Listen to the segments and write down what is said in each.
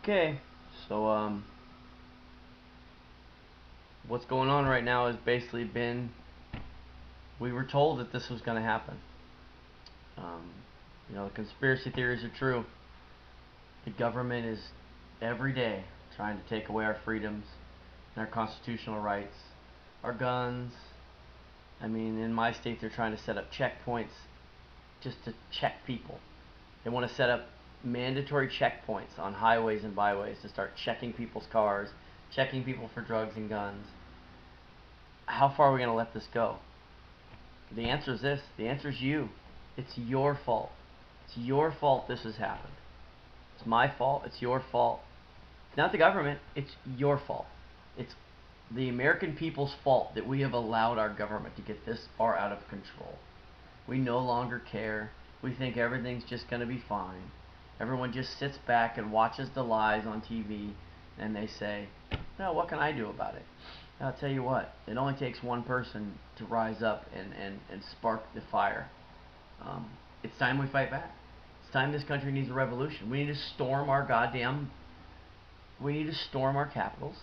Okay, so what's going on right now has basically been, we were told that this was going to happen. Um, the conspiracy theories are true. The government is every day trying to take away our freedoms and our constitutional rights, our guns. I mean, in my state, they're trying to set up checkpoints just to check people. They want to set up mandatory checkpoints on highways and byways to start checking people's cars, checking people for drugs and guns. How far are we going to let this go? The answer is this. The answer is you. It's your fault. It's your fault this has happened. It's my fault. It's your fault. It's not the government. It's your fault. It's the American people's fault that we have allowed our government to get this far out of control. We no longer care. We think everything's just going to be fine. Everyone just sits back and watches the lies on TV, and they say, no, what can I do about it? I'll tell you what, it only takes one person to rise up and spark the fire. It's time we fight back. It's time this country needs a revolution. We need to storm our capitals,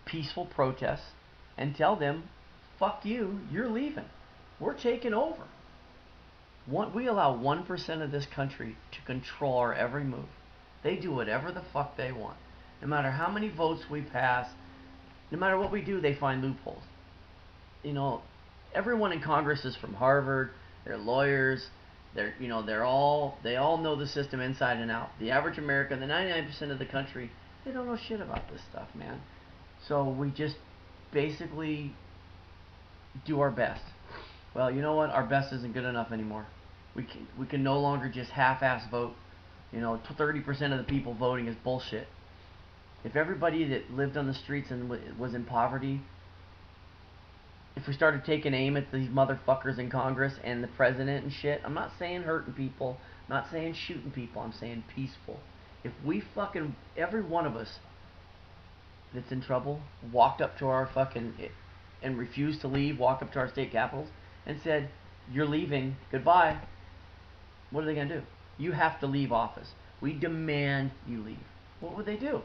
peaceful protests, and tell them, fuck you, you're leaving. We're taking over. We allow 1% of this country to control our every move. They do whatever the fuck they want. No matter how many votes we pass, no matter what we do, they find loopholes. Everyone in Congress is from Harvard. They're lawyers. They all know the system inside and out. The average American, the 99% of the country, they don't know shit about this stuff, man. So we just basically do our best. Well, you know what? Our best isn't good enough anymore. We can no longer just half-ass vote. 30% of the people voting is bullshit. If everybody that lived on the streets and was in poverty, if we started taking aim at these motherfuckers in Congress and the president and shit, I'm not saying hurting people, I'm not saying shooting people, I'm saying peaceful. If we fucking, every one of us that's in trouble, walked up to our fucking, and refused to leave, walked up to our state capitals and said, you're leaving, goodbye, what are they going to do? You have to leave office. We demand you leave. What would they do?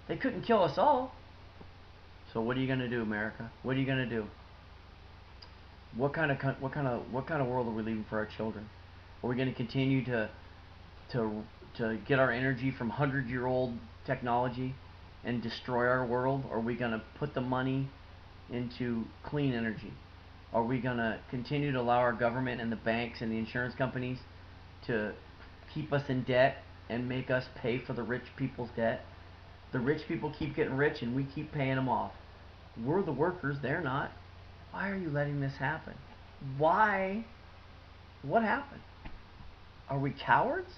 They couldn't kill us all. So what are you going to do, America? What are you going to do? What kind of world are we leaving for our children? Are we going to continue to get our energy from 100-year-old technology and destroy our world? Or are we going to put the money into clean energy? Are we going to continue to allow our government and the banks and the insurance companies to keep us in debt and make us pay for the rich people's debt? The rich people keep getting rich and we keep paying them off. We're the workers, they're not. Why are you letting this happen? Why? What happened? Are we cowards?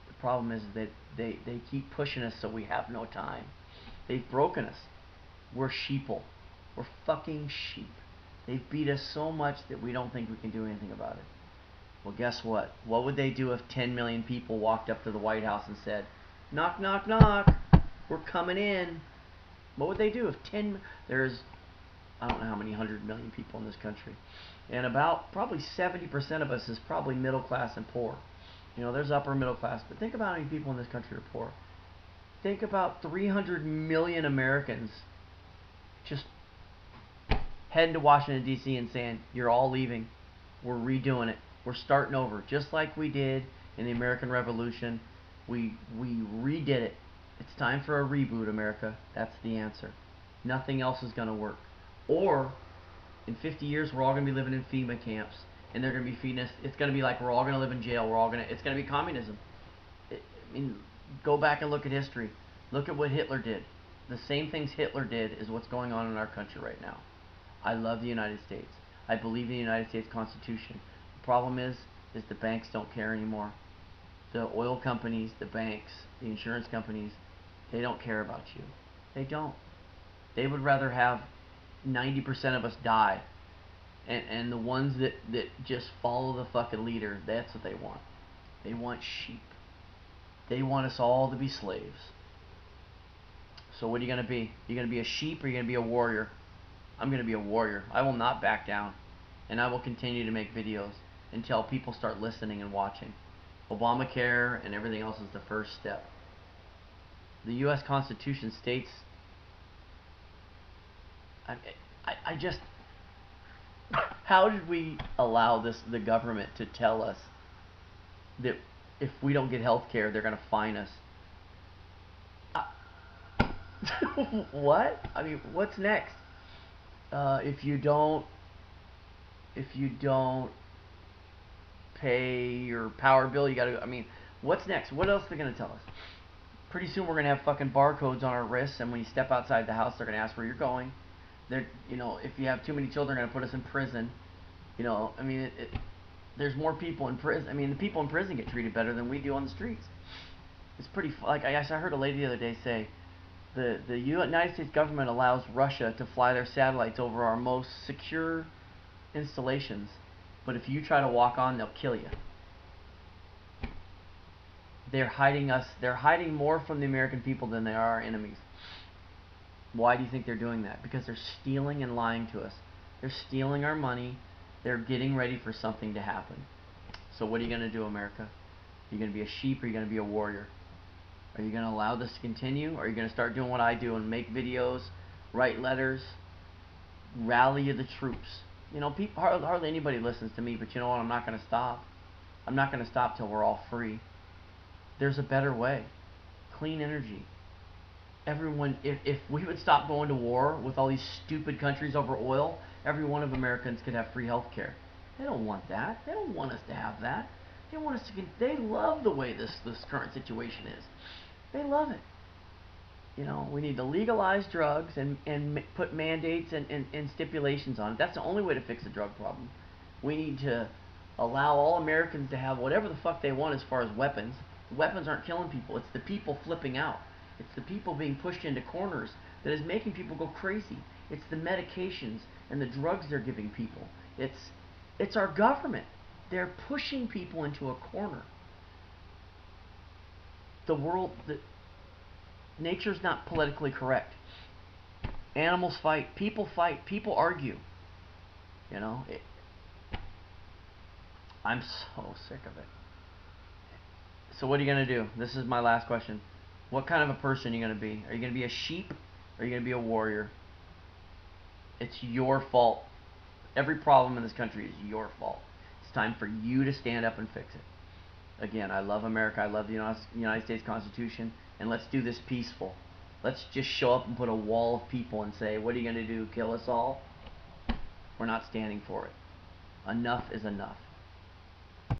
The problem is that they keep pushing us so we have no time. They've broken us. We're sheeple. We're fucking sheep. They've beat us so much that we don't think we can do anything about it. Well, guess what? What would they do if 10 million people walked up to the White House and said, knock, knock, knock, we're coming in? What would they do if there's, I don't know how many 100 million people in this country, and about probably 70% of us is probably middle class and poor. There's upper middle class, but think about how many people in this country are poor. Think about 300 million Americans just heading to Washington, D.C. and saying, you're all leaving. We're redoing it. We're starting over. Just like we did in the American Revolution. We redid it. It's time for a reboot, America. That's the answer. Nothing else is going to work. Or, in 50 years, we're all going to be living in FEMA camps. And they're going to be feeding us. It's going to be like we're all going to live in jail. It's going to be communism. Go back and look at history. Look at what Hitler did. The same things Hitler did is what's going on in our country right now. I love the United States. I believe in the United States Constitution. The problem is the banks don't care anymore. The oil companies, the banks, the insurance companies, they don't care about you. They don't. They would rather have 90% of us die. And the ones that just follow the fucking leader, that's what they want. They want sheep. They want us all to be slaves. So what are you going to be? You going to be a sheep or are you going to be a warrior? I'm going to be a warrior. I will not back down. And I will continue to make videos until people start listening and watching. Obamacare and everything else is the first step. The U.S. Constitution states. I, I just. How did we allow the government to tell us that if we don't get health care, they're going to fine us? What? I mean, what's next? If you don't pay your power bill, you gotta. I mean, what's next? What else are they gonna tell us? Pretty soon we're gonna have fucking barcodes on our wrists, and when you step outside the house, they're gonna ask where you're going. They're, if you have too many children, they're gonna put us in prison. I mean, there's more people in prison. I mean, the people in prison get treated better than we do on the streets. It's pretty. Like I heard a lady the other day say, the United States government allows Russia to fly their satellites over our most secure installations, but if you try to walk on, they'll kill you. They're hiding us. They're hiding more from the American people than they are our enemies. Why do you think they're doing that? Because they're stealing and lying to us. They're stealing our money. They're getting ready for something to happen. So what are you going to do, America? Are you going to be a sheep or are you going to be a warrior? Are you going to allow this to continue? Or are you going to start doing what I do and make videos, write letters, rally the troops? People, hardly anybody listens to me, but you know what? I'm not going to stop. I'm not going to stop till we're all free. There's a better way. Clean energy. Everyone, if we would stop going to war with all these stupid countries over oil, every one of Americans could have free health care. They don't want that. They don't want us to have that. They want us to. They love the way this current situation is. They love it. We need to legalize drugs and put mandates and stipulations on it. That's the only way to fix the drug problem. We need to allow all Americans to have whatever the fuck they want as far as weapons. Weapons aren't killing people. It's the people flipping out. It's the people being pushed into corners that is making people go crazy. It's the medications and the drugs they're giving people. It's our government. They're pushing people into a corner. Nature's not politically correct. Animals fight, people argue. I'm so sick of it. So what are you going to do? This is my last question. What kind of a person are you going to be? Are you going to be a sheep or are you going to be a warrior? It's your fault. Every problem in this country is your fault. It's time for you to stand up and fix it. Again, I love America. I love the United States Constitution. And let's do this peaceful. Let's just show up and put a wall of people and say, what are you going to do? Kill us all? We're not standing for it. Enough is enough.